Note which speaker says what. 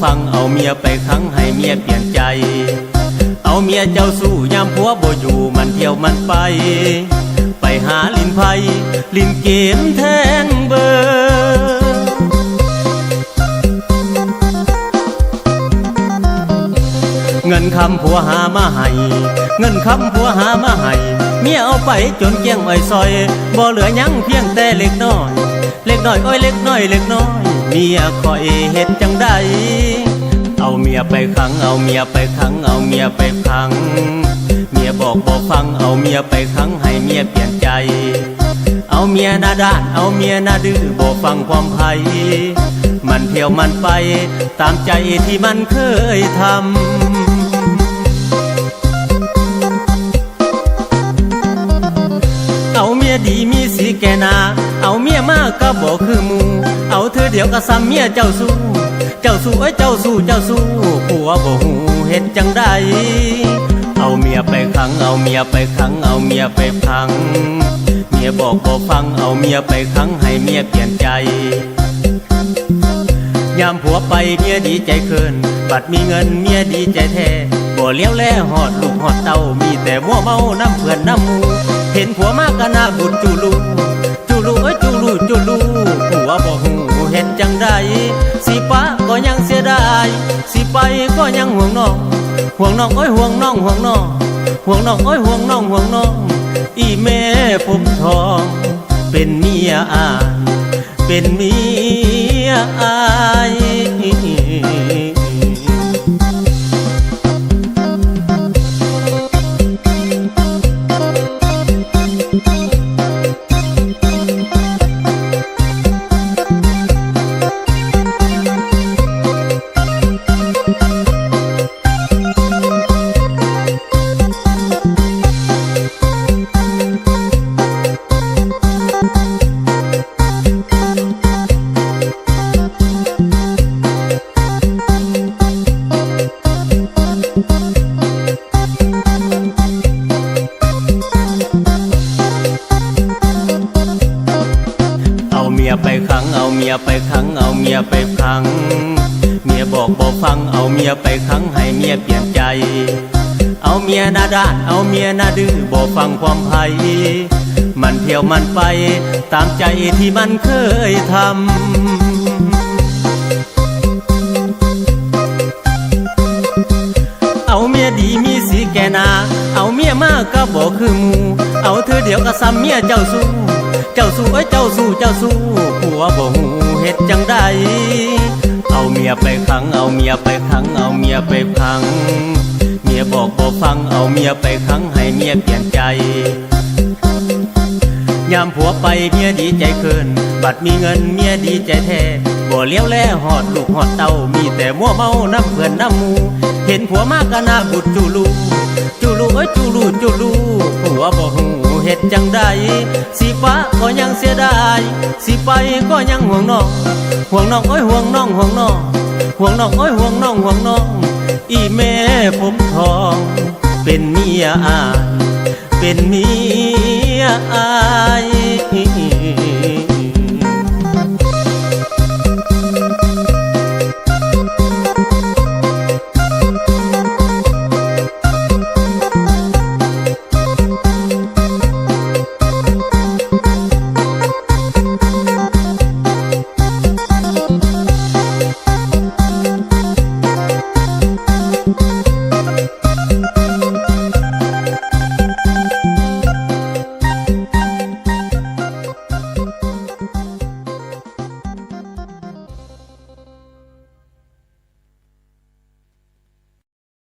Speaker 1: ฟังเอาเมียไปขังให้เมียเปลี่ยนใจเอาเมียเจ้าสู้ยามผัวบ่อยู่มันเที่ยวมันไปหาลินไพลินเกมแทงเบอร์เงินคำผัวหามาให้เงินคำผัวหามาให้เมียเอาไปจนเกี้ยงอ้อยซอยบ่เหลือยังเพียงแต่เล็กน้อยเล็กน้อยอ้อยเล็กน้อยเล็กน้อยเมียคอยเฮ็ดจังใดเอาเมียไปขังเอาเมียไปขังเอาเมียไปขังเมียบอกบ่ฟังเอาเมียไปขังให้เมียเปลี่ยนใจเอาเมียหน้าด้านเอาเมียหน้าดื้อบ่ฟังความไผมันเที่ยวมันไปตามใจที่มันเคยทำเอาเมียดีมีสีแก่นาเอาเมียมากก็บ่คือหมู่เอาเธอเดียวก็ซ้ำเมียเจ้าสู้เจ้าสู้เอ้ยเจ้าสู้เจ้าสู้ผัวบ่หูเฮ็ดจังใดเอาเมียไปขังเอาเมียไปขังเอาเมียไปขังเมียบอกบ่ฟังเอาเมียไปขังให้เมียเปลี่ยนใจยามผัวไปเมียดีใจเคินบัดมีเงินเมียดีใจแท้บ่เลี้ยวแลหอดลูกหอดเต้ามีแต่มัวเมาน้ำเพื่อนน้ำมูเห็นผัวมากก็น่าบุญจูลูจูลูเอ้ยจูลูจูลูผัวบ่หูเห็นจังใดสิปะก็ยังเสียดายสิไปก็ยังห่วงน้องห่วงน้องเอ้ยห่วงน้องห่วงน้องห่วงน้องเอ้ยห่วงน้องห่วงน้องอีแม่ผมทองเป็นเมียอายเป็นเมียอายไปขังเอาเมียไปขังเอาเมียไปขังเมียบอกบ่ฟังเอาเมียไปขังให้เมียเปลี่ยนใจเอาเมียหน้าด้านเอาเมียหน้าดื้อบ่ฟังความไผมันเที่ยวมันไปตามใจที่มันเคยทำเอาเมียดีมีสีแก่นาเอาเมียมากก็บ่คือหมู่เอาเธอเดียวก็ซ้ำเมียเจ้าสู้เจ้าสู้เอ้ยเจ้าสู้เจ้าสู้ผัวบ่หูเฮ็ดจังใดเอาเมียไปขังเอาเมียไปขังเอาเมียไปขังเมียบอกบ่ฟังเอาเมียไปขังให้เมียเปลี่ยนใจยามผัวไปเมียดีใจเกินบัดมีเงินเมียดีใจแท้บ่เลี้ยวแลหอดลูกหอดเต้ามีแต่มัวเมาน้ำเพื่อนน้ำมูเห็นผัวมากก็น่าบุดจูลูจูลูเอ้ยจูลูจูลูผัวบ่หูเฮ็ดจังใดสิปะก็ยังเสียดายสิไปก็ยังห่วงน้องห่วงน้องเอ้ยห่วงน้องห่วงน้องห่วงน้องเอ้ยห่วงน้องห่วงน้องอีแม่ผมทองเป็นเมียอายเป็นเมียอาย